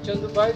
चंदू भाई।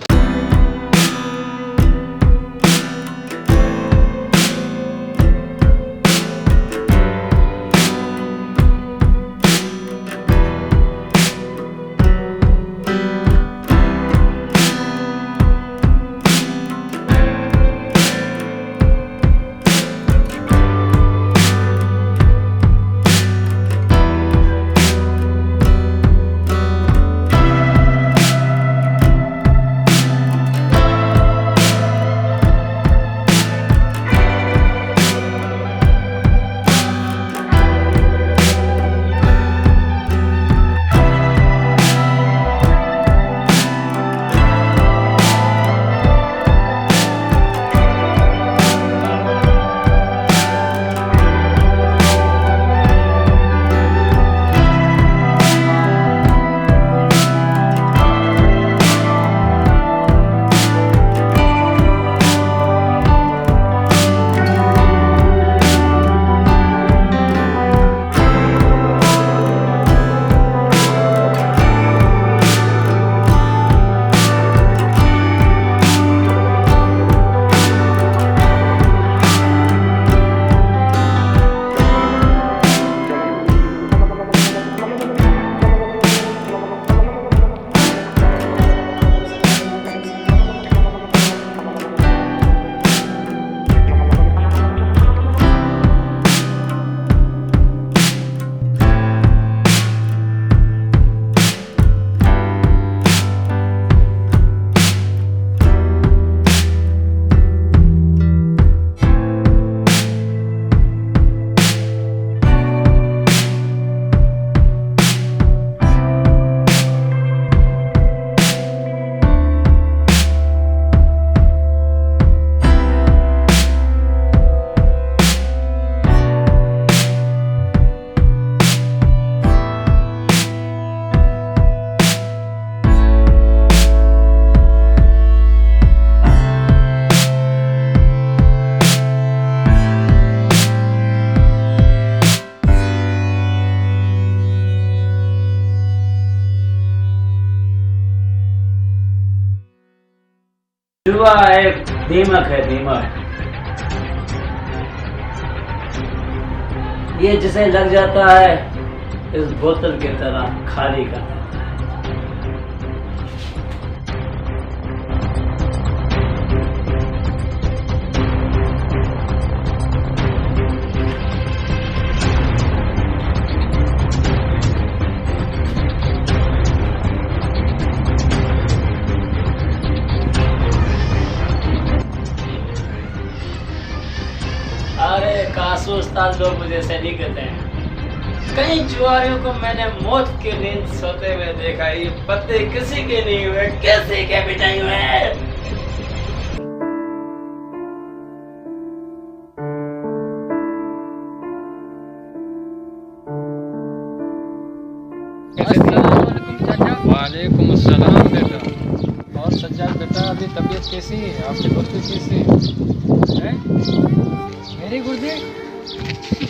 जुआ एक दीमक है, दीमक। ये जिसे लग जाता है इस बोतल की तरह खाली कर देता है। अरे कासू उस्ताद लोग मुझे से नहीं कहते हैं। कई जुआरियों को मैंने मौत की नींद सोते हुए देखा, ये पत्ते किसी के नहीं हुए, किसी के भी नहीं हुए। वालेकुम अस्सलाम बेटा। और सज्जाद बेटा, अभी तबीयत कैसी है? आपके गुर्दे कैसे हैं? मेरी गुर्दे?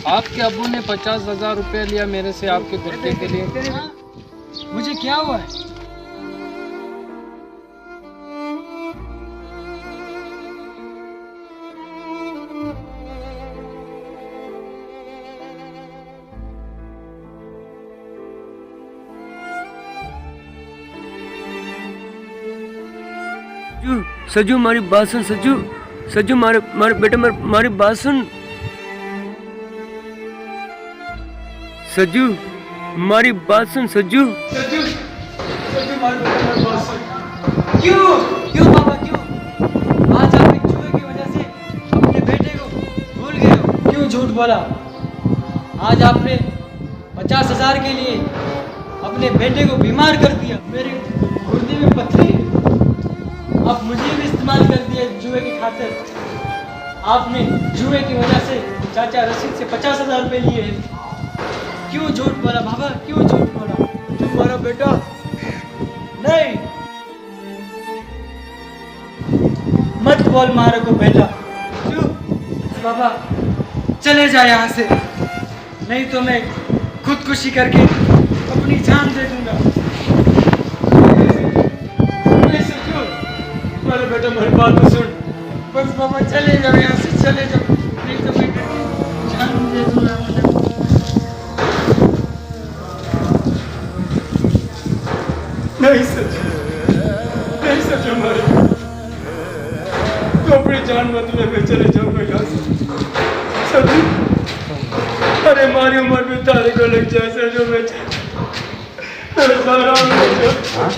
आपके अब्बू ने 50,000 रुपये लिया मेरे से आपके गुर्दे के लिए। मुझे क्या हुआ है? सजू मारी बात सुन। सजू सजू मारे मारे बेटा मारी बात सुन। सजू मारी बात सुन। सजू सजू सजू मारी बात सुन। क्यों पापा क्यों? आज आप एक जुए की वजह से अपने बेटे को भूल गए हो। क्यों झूठ बोला? आज आपने 50,000 के लिए अपने बेटे को बीमार कर दिया। मेरे गुर्दे में पत्थरी, अब मुझे भी इस्तेमाल कर दिया जुए की खातिर। आपने जुए की वजह से चाचा रशीद से 50,000 रुपये लिए हैं। क्यों झूठ बोला बाबा? क्यों झूठ बोला? तुम्हारा बेटा नहीं, मत बोल मारो को बेटा। चुप बाबा, चले जा यहाँ से, नहीं तो मैं खुदकुशी करके अपनी जान दे दूंगा। चले जाओ, नहीं तो मैं जान दे दूंगा। नहीं सच, नहीं सच हमारे, तो अपनी जान बदले में चले जाऊंगा यहाँ से। सच, अरे हमारी उम्र में तारे को लग जाए सर जो मैं आराम ले जाओ।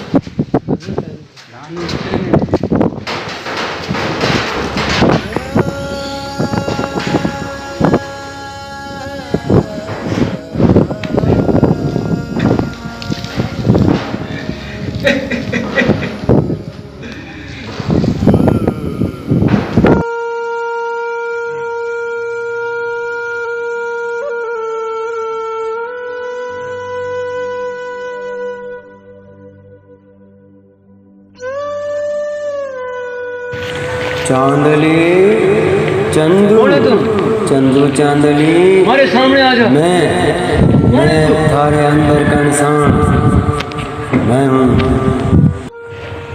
चांदली चंदू, कौन है तुम? चंदू चांदली, हमारे सामने आ जाओ। मैं थारे अंदर का इंसान मैं हूँ।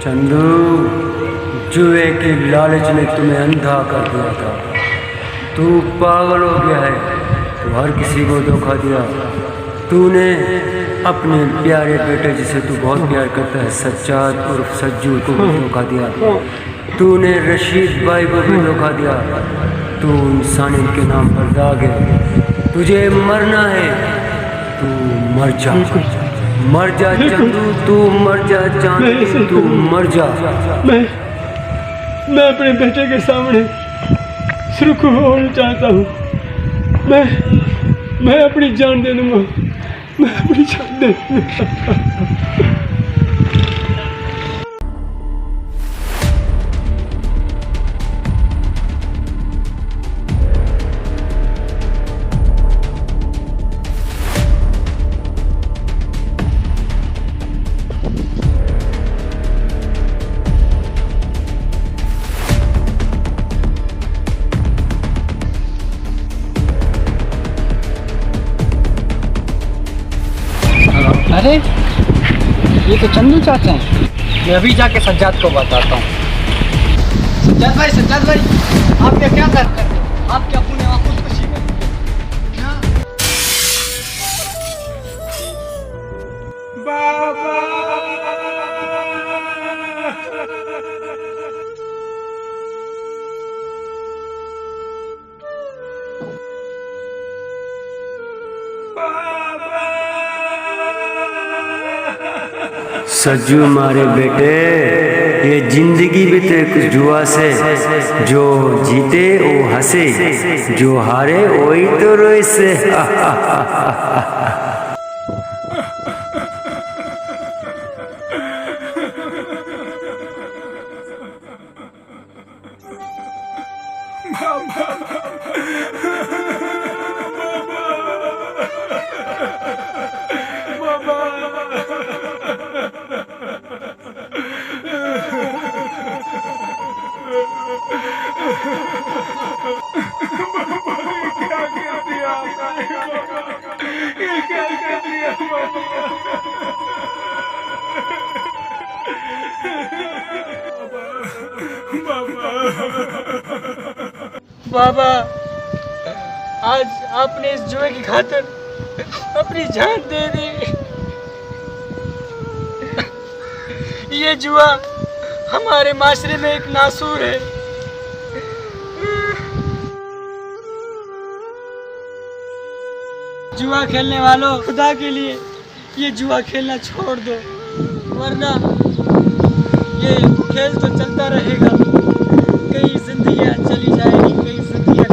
चंदू, जुए की लालच ने तुम्हें अंधा कर दिया था। तू पागल हो गया है, तू हर किसी को धोखा दिया। तूने अपने प्यारे बेटे जिसे तू बहुत प्यार करता है सज्जाद और सज्जू को भी धोखा दिया। तूने रशीद भाई को भी धोखा दिया। तू इंसानियत के नाम पर दाग है। तुझे मरना है, तू मर जा, मर जा चंदू, तू मर जा चांदू, तू मर जा। मैं अपने बेटे के सामने सुर्ख होना चाहता हूँ। मैं अपनी जान दे दूंगा, मैं अपनी जान दे दूंगा। अरे ये तो चंदू चाचा हैं। मैं अभी जाके सज्जाद को बताता हूँ। सज्जाद भाई आप क्या करते हैं? आप क्या अपने आप खुदकुशी करते हैं? क्या? सज्जू मारे बेटे, ये जिंदगी भी तो कुछ जुआ से, जो जीते वो हंसे, जो हारे वही तो रोए से। बाबा, आज आपने इस जुए की खातिर अपनी जान दे दी। ये जुआ हमारे माशरे में एक नासूर है। जुआ खेलने वालों, खुदा के लिए ये जुआ खेलना छोड़ दो, वरना ये खेल तो चलता रहेगा। कई जिंदगियां चली जाएगी, कई जिंदगियां